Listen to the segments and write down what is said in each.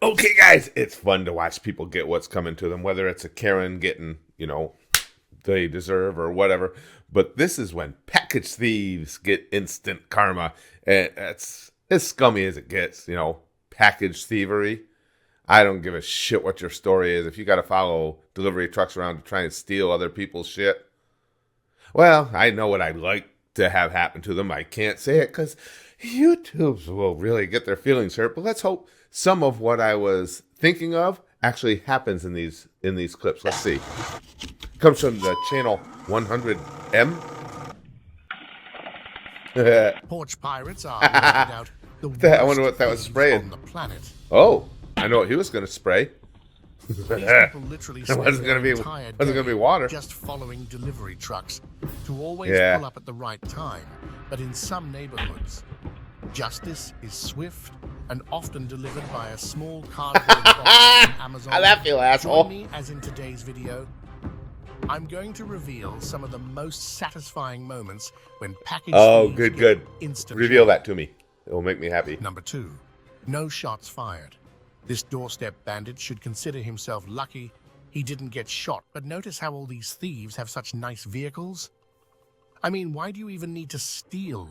Okay, guys, it's fun to watch people get what's coming to them, whether it's a Karen getting, they deserve or whatever. But this is when package thieves get instant karma. And it's as scummy as it gets, package thievery. I don't give a shit what your story is. If you got to follow delivery trucks around to try and steal other people's shit, well, I know what I'd like to have happen to them. I can't say it because YouTubes will really get their feelings hurt. But let's hope some of what I was thinking of actually happens in these clips. Let's see. Comes from the channel 100M. Porch pirates are no doubt the I wonder what that was spraying on the planet. Oh, I know what he was going to spray. These people literally It wasn't going to be water. Just following delivery trucks to always pull up at the right time. But in some neighborhoods, justice is swift and often delivered by a small cardboard box from Amazon. I laugh, you asshole. Join me as in today's video, I'm going to reveal some of the most satisfying moments when package thieves good. Instant Reveal that to me. It will make me happy. Number 2, no shots fired. This doorstep bandit should consider himself lucky he didn't get shot. But notice how all these thieves have such nice vehicles. I mean, why do you even need to steal?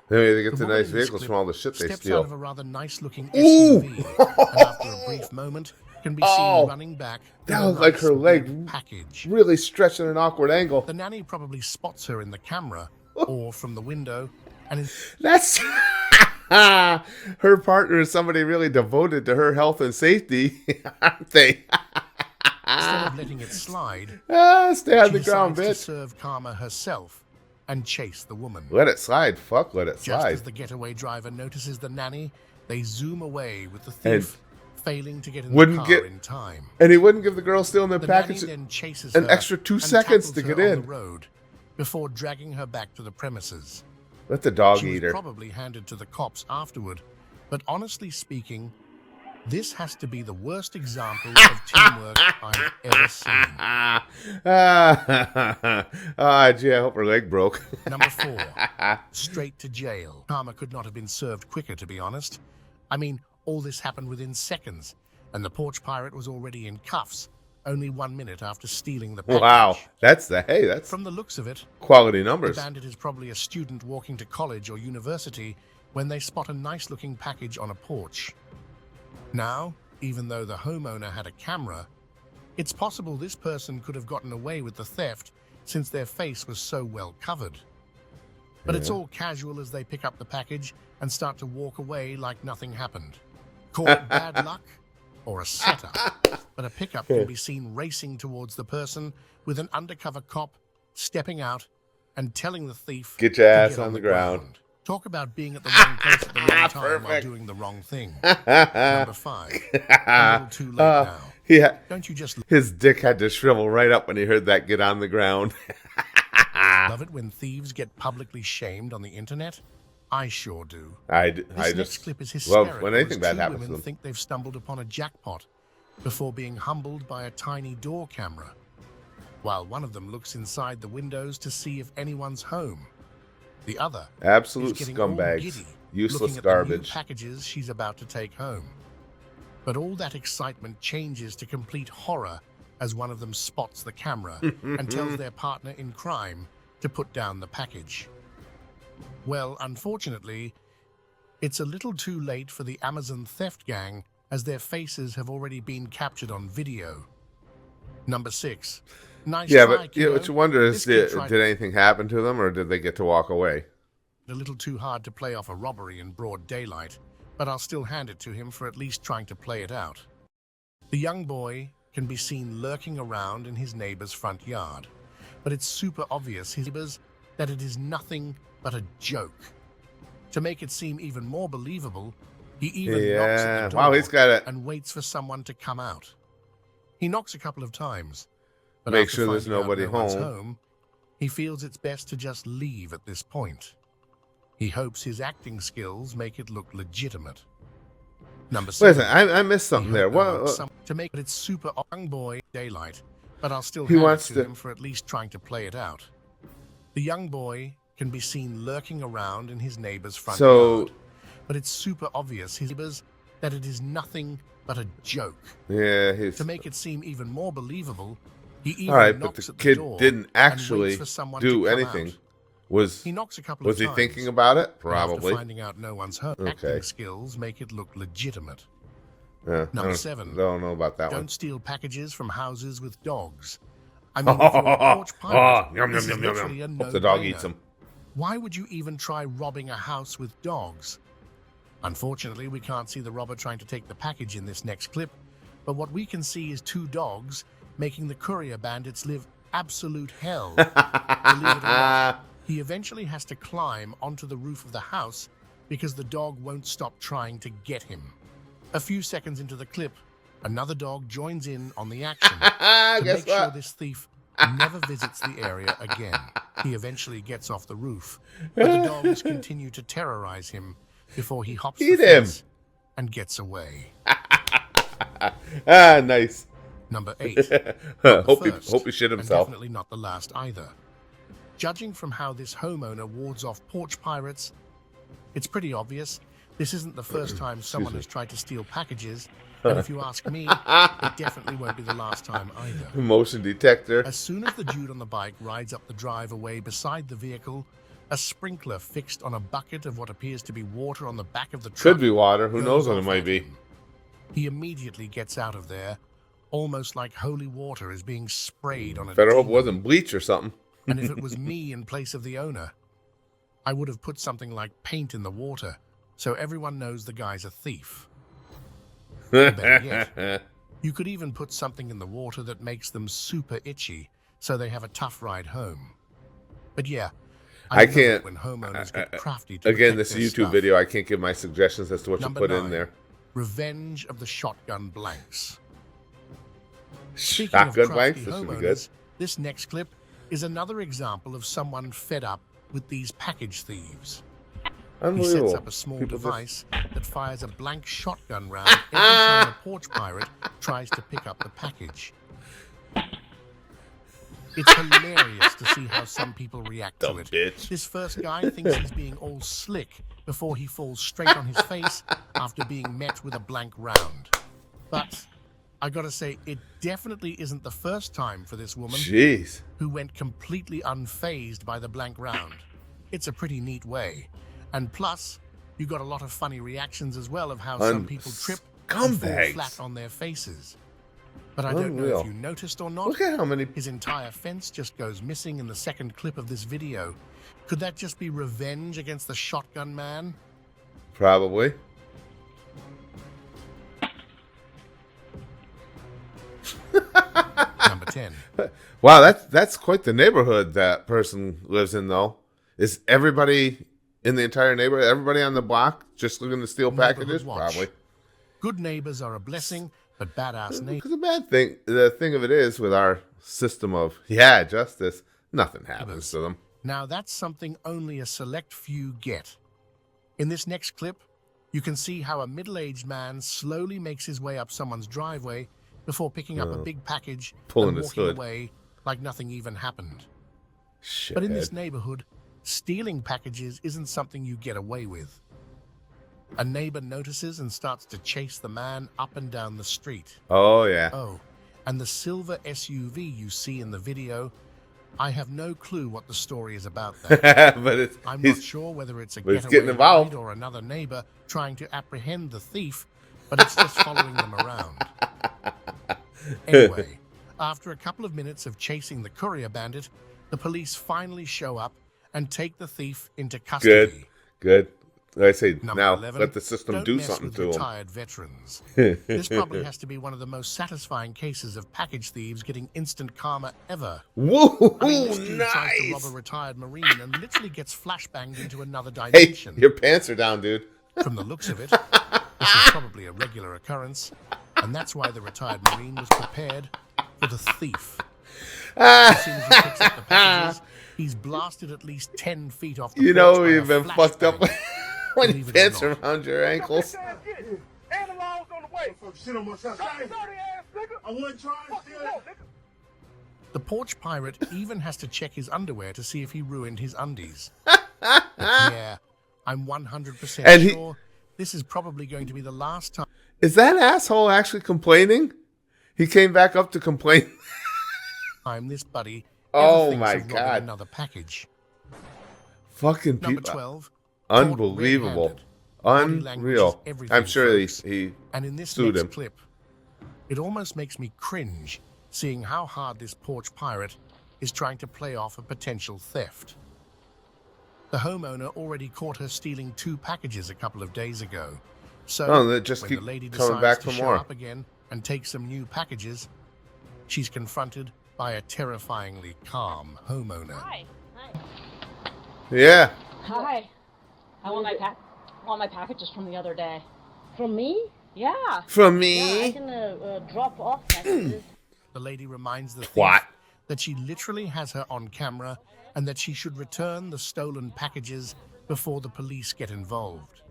Maybe they get the nice vehicles from all the shit they steps steal. out of a rather nice-looking SUV, and after a brief moment, can be seen running back. That was like her leg package really stretched at an awkward angle. The nanny probably spots her in the camera or from the window, and that's her partner is somebody really devoted to her health and safety, aren't they? Instead of letting it slide, stay on the ground, bitch. bitch. To serve karma herself and chase the woman. Let it slide. Fuck, let it Just slide. as the getaway driver notices the nanny, they zoom away with the thief failing to get in the car in time. And he wouldn't give the girl stealing the package nanny then chases an her extra 2 and seconds to tackles get her in. on the road before dragging her back to the premises. Let the dog She eat was her. probably handed to the cops afterward, but honestly speaking, this has to be the worst example of teamwork I've ever seen. Gee, I hope her leg broke. Number 4, straight to jail. Karma could not have been served quicker, to be honest. I mean, all this happened within seconds, and the porch pirate was already in cuffs, only 1 minute after stealing the package. Wow, that's From the looks of it, quality the numbers. bandit is probably a student walking to college or university when they spot a nice-looking package on a porch. Now, even though the homeowner had a camera, it's possible this person could have gotten away with the theft since their face was so well covered. But it's all casual as they pick up the package and start to walk away like nothing happened. Call it bad luck or a setup, but a pickup can be seen racing towards the person with an undercover cop stepping out and telling the thief, Get your to ass get on the ground. Talk about being at the wrong place at the wrong time while doing the wrong thing. Number 5, a little too late now. Yeah, Don't you just his dick had to shrivel right up when he heard that get on the ground. love it when thieves get publicly shamed on the internet? I sure do. I This just next clip is hysterical. love when anything as bad two happens to women them. think they've stumbled upon a jackpot before being humbled by a tiny door camera, while one of them looks inside the windows to see if anyone's home. The other Absolute is getting all scumbags. giddy, Useless looking at garbage. the new packages she's about to take home. But all that excitement changes to complete horror as one of them spots the camera and tells their partner in crime to put down the package. Well, unfortunately, it's a little too late for the Amazon theft gang as their faces have already been captured on video. Number 6. Nice Yeah, try, but kiddo. what you wonder is, This kid tried did anything happen to them, or did they get to walk away? a little too hard to play off a robbery in broad daylight, but I'll still hand it to him for at least trying to play it out. The young boy can be seen lurking around in his neighbor's front yard, but it's super obvious his neighbors that it is nothing but a joke. To make it seem even more believable, he even knocks at the door Wow, he's got it. and waits for someone to come out. He knocks a couple of times, but Make after sure there's finding out nobody no one's home. he feels it's best to just leave at this point. He hopes his acting skills make it look legitimate. Number 7. Listen, I missed something there. To make it super young boy daylight, but I'll still He hand wants it to to- him for at least trying to play it out. The young boy can be seen lurking around in his neighbor's front So- yard, but it's super obvious his neighbors that it is nothing but a joke. Yeah, he's To make it seem even more believable, he even all right, but knocks the at the kid door didn't and actually waits for someone to do come anything. out. Was He knocks a couple of he times. thinking about it? And after Probably. finding out no one's home, Okay. acting skills make it look legitimate. Yeah, Number 7. Don't know about that Don't one. steal packages from houses with dogs. I mean, if you're a porch pirate, Yum, this yum, is yum, literally yum. a Hope the dog no-brainer. eats them. Why would you even try robbing a house with dogs? Unfortunately, we can't see the robber trying to take the package in this next clip, but what we can see is 2 dogs making the courier bandits live absolute hell. Believe it or not, he eventually has to climb onto the roof of the house because the dog won't stop trying to get him. A few seconds into the clip, another dog joins in on the action to Guess make sure what? this thief never visits the area again. He eventually gets off the roof, but the dogs continue to terrorize him before he hops the Eat him. fence and gets away. Nice. Number 8. Not the first, hope he shit and himself. definitely not the last either. Judging from how this homeowner wards off porch pirates, it's pretty obvious this isn't the first time someone has tried to steal packages, and if you ask me, it definitely won't be the last time either. Motion detector. As soon as the dude on the bike rides up the driveway beside the vehicle, a sprinkler fixed on a bucket of what appears to be water on the back of the truck Could be water. Who knows goes what it off might at be? him. He immediately gets out of there, almost like holy water is being sprayed on a Better hope it demon. wasn't bleach or something. And if it was me in place of the owner, I would have put something like paint in the water so everyone knows the guy's a thief. Better yet, you could even put something in the water that makes them super itchy so they have a tough ride home. But yeah, I know can't- when homeowners get crafty to Again, protect this their YouTube stuff. video, I can't give my suggestions as to what Number to put 9, in there. Revenge of the Shotgun Blanks. Speaking Shotgun of crafty blanks. This would be good. homeowners, this next clip is another example of someone fed up with these package thieves. He Unbelievable. sets up a small People just- device that fires a blank shotgun round every time a porch pirate tries to pick up the package. It's hilarious to see how some people react to Dumb it. bitch. This first guy thinks he's being all slick before he falls straight on his face after being met with a blank round. But I gotta say, it definitely isn't the first time for this woman Jeez. who went completely unfazed by the blank round. It's a pretty neat way. And plus, you got a lot of funny reactions as well of how some people trip and fall scumbags. flat on their faces. But I don't know Unreal. if you noticed or not, Look at how many. his entire fence just goes missing in the second clip of this video. Could that just be revenge against the shotgun man? Probably. Number 10. Wow, that's quite the neighborhood that person lives in, though. Is everybody in the entire neighborhood, everybody on the block, just looking to steal packages? watch. Probably. Good neighbors are a blessing, but badass neighbors. Because the bad thing, the thing of it is, with our system of justice, nothing happens to them. Now that's something only a select few get. In this next clip, you can see how a middle-aged man slowly makes his way up someone's driveway before picking up a big package Pulling and his walking hood. away like nothing even happened. Shit. But in this neighborhood, stealing packages isn't something you get away with. A neighbor notices and starts to chase the man up and down the street. Oh yeah. Oh, and the silver SUV you see in the video, I have no clue what the story is about that. But it's I'm he's not sure whether it's a but it's getaway getting involved. ride or another neighbor trying to apprehend the thief, but it's just following them around. Anyway, after a couple of minutes of chasing the courier bandit, the police finally show up and take the thief into custody. good. Like I say, Number now 11, let the system don't do mess something with to them. retired veterans. This probably has to be one of the most satisfying cases of package thieves getting instant karma ever. Woo, I mean, this dude tries to rob nice. a retired Marine and literally gets flashbanged into another Hey, dimension. your pants are down, dude. From the looks of it, this is probably a regular occurrence, and that's why the retired Marine was prepared for the thief. As soon as he picks up the packages, he's blasted at least 10 feet off the You porch know by a you've been fucked up flashbang. when Believe your it or pants are not. around your ankles. Analog's on the way. Shit on my shot. Sorry ass nigga. I wasn't trying Fuck to you steal want, it. nigga. The porch pirate even has to check his underwear to see if he ruined his undies. But yeah, I'm 100% And he- sure this is probably going to be the last time Is that asshole actually complaining? He came back up to complain. This buddy ever Oh thinks my of robbing God. another package. Fucking Number people. 12. Unbelievable. Body language is Unreal. everything, I'm sure folks. he And in this sued next him. clip, it almost makes me cringe seeing how hard this porch pirate is trying to play off a potential theft. The homeowner already caught her stealing 2 packages a couple of days ago. So Oh, they just when keep the lady coming decides back to for show more. up again and take some new packages, she's confronted by a terrifyingly calm homeowner. Hi. Yeah. Hi. I want my packages from the other day. From me? Yeah. From Yeah, I me. can drop off packages. The lady reminds the thief Twat. that she literally has her on camera and that she should return the stolen packages before the police get involved.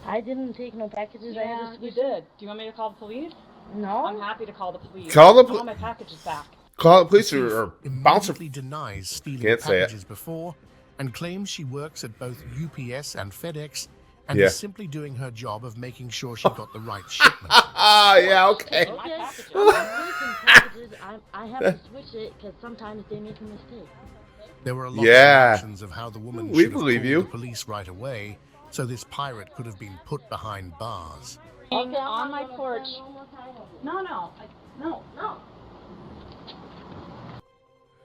I didn't take no packages. I Yeah, had to you switch. did. Do you want me to call the police? No. I'm happy to call the police. Call the I want my packages back. Call the police The thief or bouncer. immediately denies stealing Can't say it. packages before and claims she works at both UPS and FedEx and Yeah. is simply doing her job of making sure she got the right shipment. Ah, yeah, okay. My Okay. packages. I'm making packages. I have to switch it because sometimes they make a mistake. There were a lot Yeah. of reactions of how the woman We should have believe called you. the police right away, so this pirate could have been put behind bars. On I'm my not gonna porch. spend one more time on it. No.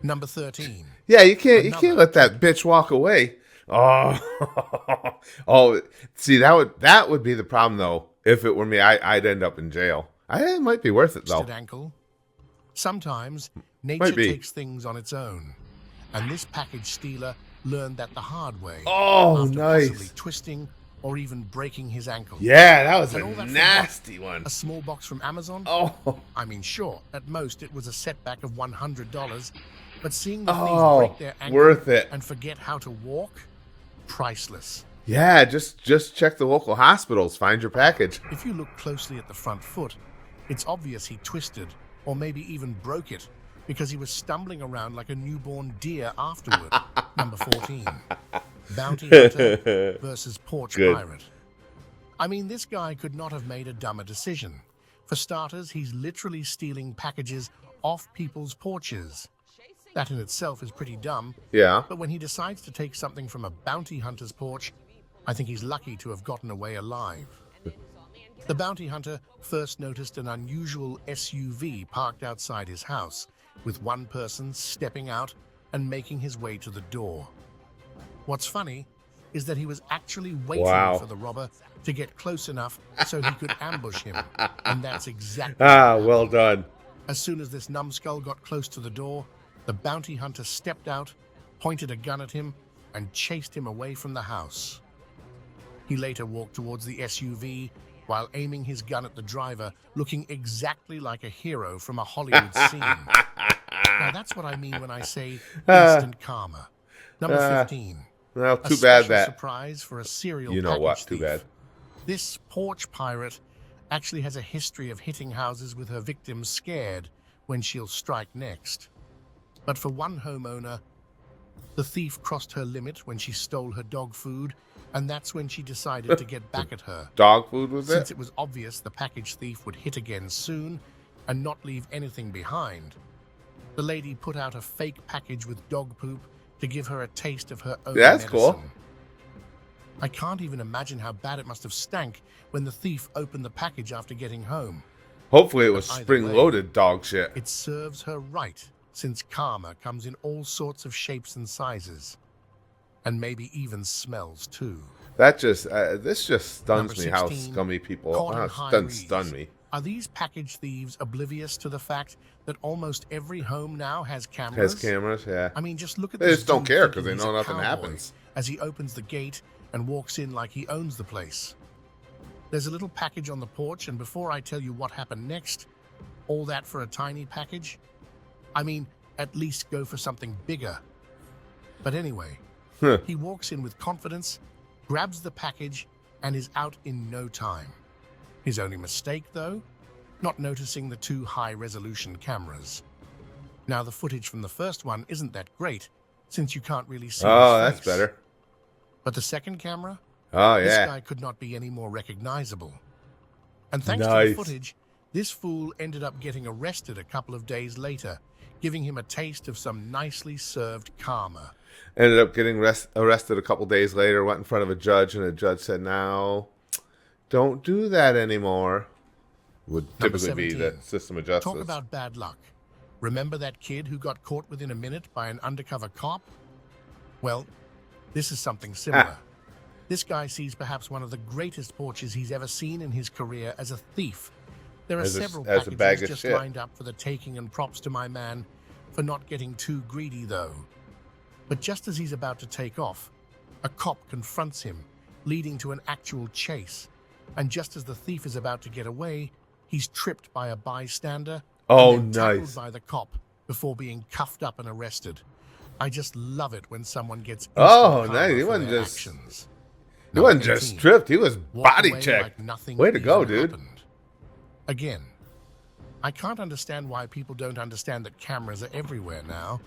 Number 13. Yeah, you can't Another let that bitch walk away. Oh. Oh, see that would be the problem though. If it were me, I'd end up in jail. It might be worth it though. Twisted ankle. Sometimes nature Might be. takes things on its own, and this package stealer learned that the hard way. Oh, after nice. possibly twisting or even breaking his ankle. Yeah, that was And all a that for nasty one. A small box from Amazon? Oh. I mean, sure, at most it was a setback of $100, but seeing the thief Oh, break their ankle worth it. and forget how to walk, priceless. Yeah, just check the local hospitals. Find your package. If you look closely at the front foot, it's obvious he twisted or maybe even broke it because he was stumbling around like a newborn deer afterward. Number 14. Bounty Hunter versus Porch Good. Pirate. I mean, this guy could not have made a dumber decision. For starters, he's literally stealing packages off people's porches. That in itself is pretty dumb, Yeah. but when he decides to take something from a bounty hunter's porch, I think he's lucky to have gotten away alive. The bounty hunter first noticed an unusual SUV parked outside his house, with one person stepping out and making his way to the door. What's funny is that he was actually waiting Wow. for the robber to get close enough so he could ambush him, and that's exactly Ah, well done. as soon as this numbskull got close to the door, the bounty hunter stepped out, pointed a gun at him, and chased him away from the house. He later walked towards the SUV while aiming his gun at the driver, looking exactly like a hero from a Hollywood scene. Now that's what I mean when I say instant karma. Number 15. Well, A too bad special that. surprise for a serial You know what? package Too thief. bad. This porch pirate actually has a history of hitting houses with her victims scared when she'll strike next. But for one homeowner, the thief crossed her limit when she stole her dog food, and that's when she decided to get back at her. Dog food was Since it? it was obvious the package thief would hit again soon and not leave anything behind, the lady put out a fake package with dog poop to give her a taste of her own That's medicine. cool. I can't even imagine how bad it must have stank when the thief opened the package after getting home. Hopefully it was But either spring-loaded dog shit. It serves her right, since karma comes in all sorts of shapes and sizes. And maybe even smells too. That just this just stuns Number me how 16, scummy people caught in are. high Doesn't reeds. stun me. Are these package thieves oblivious to the fact that almost every home now has cameras? Has cameras, yeah. I mean, just look at They this just don't dude care thinking 'cause they he's know a nothing cowboy happens. as he opens the gate and walks in like he owns the place. There's a little package on the porch, and before I tell you what happened next, all that for a tiny package? I mean, at least go for something bigger. But anyway, he walks in with confidence, grabs the package, and is out in no time. His only mistake, though, not noticing the 2 high-resolution cameras. Now, the footage from the first one isn't that great, since you can't really see Oh, his that's face. better. But the second camera? Oh This yeah. guy could not be any more recognizable. And thanks to Nice. the footage, this fool ended up getting arrested a couple of days later, giving him a taste of some nicely served karma. Ended up getting arrested a couple days later, went in front of a judge, and the judge said, "Now, don't do that anymore." Would Number typically be 17. the system of justice. Talk about bad luck. Remember that kid who got caught within a minute by an undercover cop? Well, this is something similar. This guy sees perhaps one of the greatest porches he's ever seen in his career as a thief. There are several as a bag packages of just shit. lined up for the taking, and props to my man for not getting too greedy though. But just as he's about to take off, a cop confronts him, leading to an actual chase. And just as the thief is about to get away, he's tripped by a bystander Oh, and then tackled nice. by the cop before being cuffed up and arrested. I just love it when someone gets Oh, instant nice. karma He for wasn't their just- actions. He wasn't Number just 18. stripped. He was Walk body away checked. like nothing Way to go, even dude. happened. Again, I can't understand why people don't understand that cameras are everywhere now.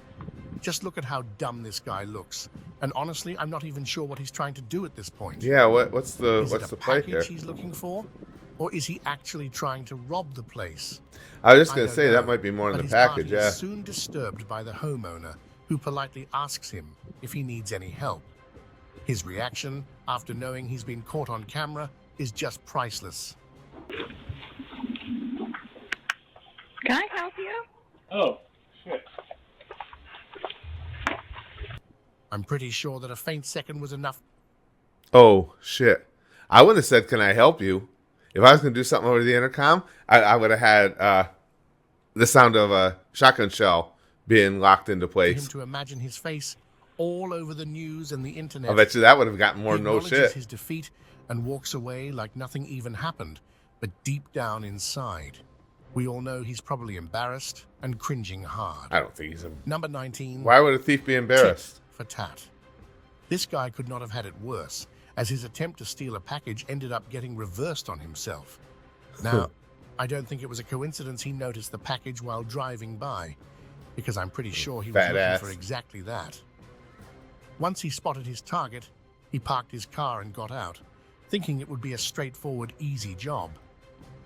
Just look at how dumb this guy looks. And honestly, I'm not even sure what he's trying to do at this point. Yeah, what's the Is what's it the a play package here? he's looking for? Or is he actually trying to rob the place? I was just I gonna don't say know, that might be more in but the his package. party is Yeah. soon disturbed by the homeowner, who politely asks him if he needs any help. His reaction, after knowing he's been caught on camera, is just priceless. Can I help you? Oh, shit. I'm pretty sure that a faint second was enough. Oh shit! I would have said, "Can I help you?" If I was gonna do something over the intercom, I would have had the sound of a shotgun shell being locked into For him place. to imagine his face all over the news and the internet. I bet you that would have gotten more He no acknowledges shit. his defeat and walks away like nothing even happened, but deep down inside, we all know he's probably embarrassed and cringing hard. I don't think he's. Number 19. Why would a thief be embarrassed? Tit for tat. This guy could not have had it worse, as his attempt to steal a package ended up getting reversed on himself. Now, I don't think it was a coincidence he noticed the package while driving by, because I'm pretty sure he was Fat looking ass. for exactly that. Once he spotted his target, he parked his car and got out, thinking it would be a straightforward, easy job.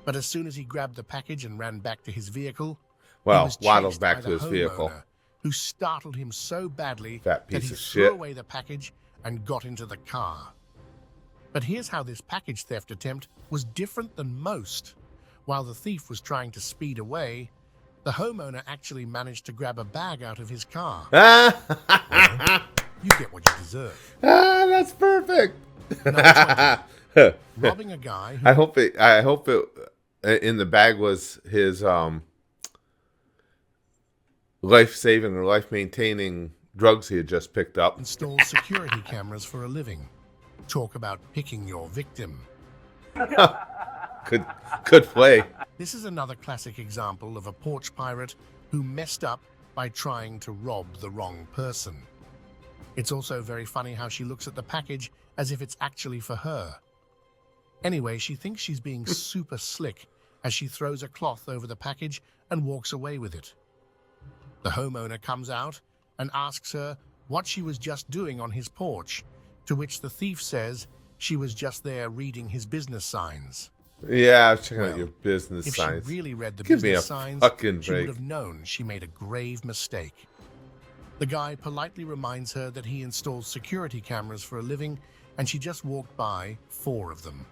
But as soon as he grabbed the package and ran back to his vehicle, he Well, was waddled chased back by to the his vehicle. homeowner, who startled him so badly Fat that piece he of threw shit. away the package and got into the car. But here's how this package theft attempt was different than most. While the thief was trying to speed away, the homeowner actually managed to grab a bag out of his car. You get what you deserve. That's perfect. Number 20. Robbing a guy who I hope it in the bag was his life-saving or life-maintaining drugs he had just picked up. installs security cameras for a living. Talk about picking your victim. Good play. This is another classic example of a porch pirate who messed up by trying to rob the wrong person. It's also very funny how she looks at the package as if it's actually for her. Anyway, she thinks she's being super slick as she throws a cloth over the package and walks away with it. The homeowner comes out and asks her what she was just doing on his porch, to which the thief says she was just there reading his business signs. Yeah, I was checking out Well, your business If signs. she really read the Give me a business signs, fucking she break. would have known she made a grave mistake. The guy politely reminds her that he installs security cameras for a living, and she just walked by 4 of them.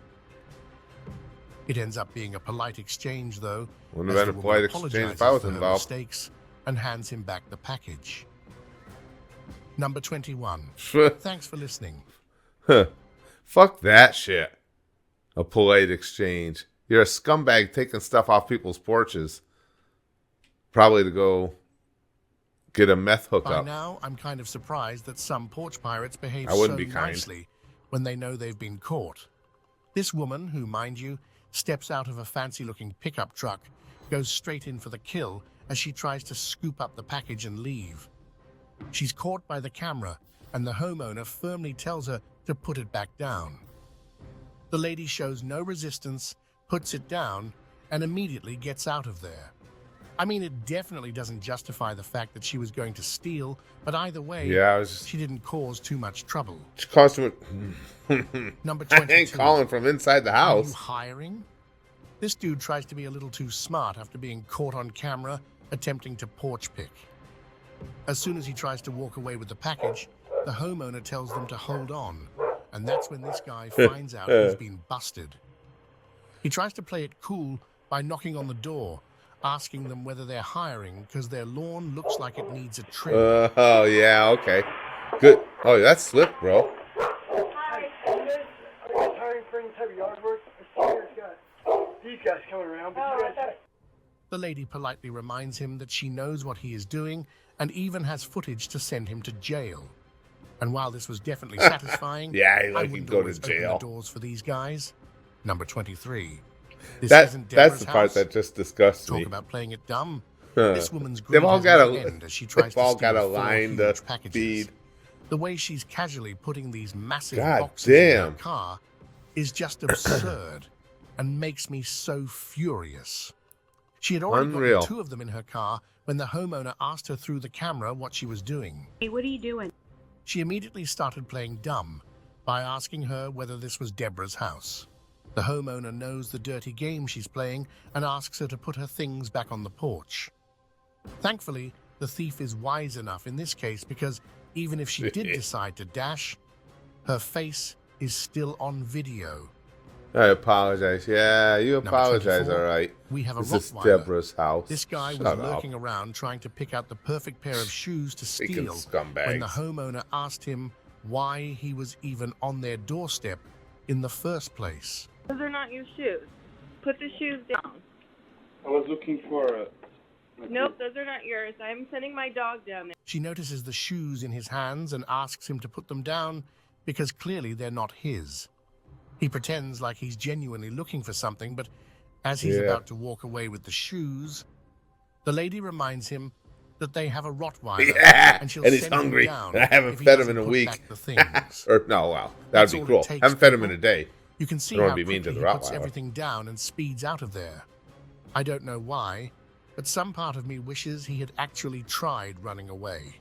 It ends up being a polite exchange, though, Wouldn't as have the been a woman polite exchange if apologizes I was for her involved. mistakes and hands him back the package. Number 21. Thanks for listening. Fuck that shit. A polite exchange. You're a scumbag taking stuff off people's porches. Probably to go get a meth By hookup. now, I'm kind of surprised that some porch pirates behave I so wouldn't be kind. nicely when they know they've been caught. This woman, who, mind you, steps out of a fancy-looking pickup truck, goes straight in for the kill as she tries to scoop up the package and leave. She's caught by the camera, and the homeowner firmly tells her to put it back down. The lady shows no resistance, puts it down, and immediately gets out of there. I mean, it definitely doesn't justify the fact that she was going to steal, but either way, Yeah, I was just... she didn't cause too much trouble. She calls him... Number I 22. ain't calling from inside the Are you house. hiring? This dude tries to be a little too smart after being caught on camera attempting to porch pick. As soon as he tries to walk away with the package, the homeowner tells them to hold on, and that's when this guy finds out he's been busted. He tries to play it cool by knocking on the door, asking them whether they're hiring because their lawn looks like it needs a trim. Oh, yeah, okay. Good. Oh, that's slick, bro. Hi, are you guys hiring for any type of yard work? I see there's got these guys coming around, but you guys... The lady politely reminds him that she knows what he is doing and even has footage to send him to jail. And while this was definitely satisfying, Yeah, I like he'd wouldn't go to always open jail. the doors for these guys. Number 23. This That's isn't Deborah's the part house. that just disgusts Talk me. about playing it dumb. Huh. This woman's They've greed all has got no a end as she tries they've all to steal got a 4 line to huge packages. feed. The way she's casually putting these massive God boxes in her damn. car is just absurd and makes me so furious. She had already Unreal. gotten 2 of them in her car when the homeowner asked her through the camera what she was doing. Hey, what are you doing? She immediately started playing dumb by asking her whether this was Deborah's house. The homeowner knows the dirty game she's playing and asks her to put her things back on the porch. Thankfully, the thief is wise enough in this case because even if she did decide to dash, her face is still on video. I apologize. Yeah, you Number apologize, 24, all right. We have a This is Rottweiler. Deborah's house. This guy was Shut lurking up. around trying to pick out the perfect pair of shoes to Freaking steal scumbags. when the homeowner asked him why he was even on their doorstep in the first place. Those are not your shoes. Put the shoes down. I was looking for a... Nope, those are not yours. I'm sending my dog down there. She notices the shoes in his hands and asks him to put them down because clearly they're not his. He pretends like he's genuinely looking for something, but as he's about to walk away with the shoes, the lady reminds him that they have a Rottweiler, Yeah, and she'll and he's send him hungry. down And I haven't if he fed him doesn't in a put week. back the things. Or no, wow, that'd That's be all it cool. takes, Haven't fed him in people. a day. You can see I don't how wanna be mean to quickly the he puts Rottweiler. everything down and speeds out of there. I don't know why, but some part of me wishes he had actually tried running away.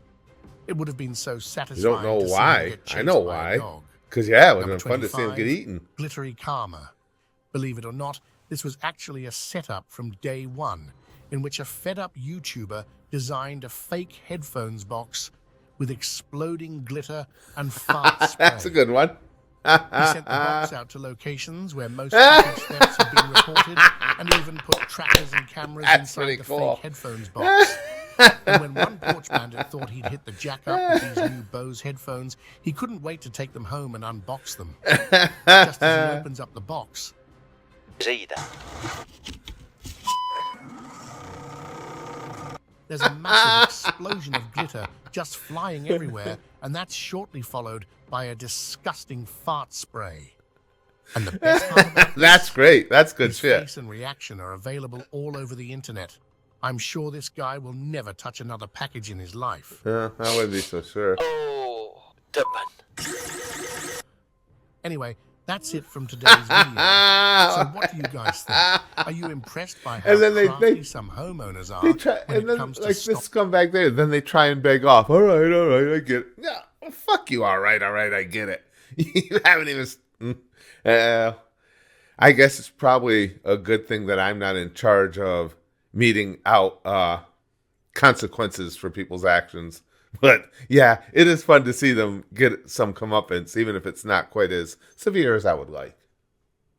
It would have been so You satisfying don't know to see him why. get I chased know by a why. dog. Because yeah, it would Number have been fun to see him 25, get eaten. Glittery Karma. Believe it or not, this was actually a setup from day one, in which a fed-up YouTuber designed a fake headphones box with exploding glitter and fart spray. That's a good one. He sent the box out to locations where most package thefts have been reported and even put trackers and cameras That's inside pretty the cool. fake headphones box. And when one porch bandit thought he'd hit the jack up with these new Bose headphones, he couldn't wait to take them home and unbox them. Just as he opens up the box, there's a massive explosion of glitter just flying everywhere, and that's shortly followed by a disgusting fart spray. And the best part about this, That's great. That's good his shit. face and reaction are available all over the internet. I'm sure this guy will never touch another package in his life. I wouldn't be so sure. Anyway, that's it from today's video. So what do you guys think? Are you impressed by how And then they- crafty some homeowners are They try, when and it then comes to like stop this scumbag there. Then they try and beg off. All right, I get it. Yeah, well, fuck you. All right, I get it. You haven't even. I guess it's probably a good thing that I'm not in charge of meting out consequences for people's actions. But yeah, it is fun to see them get some comeuppance, even if it's not quite as severe as I would like.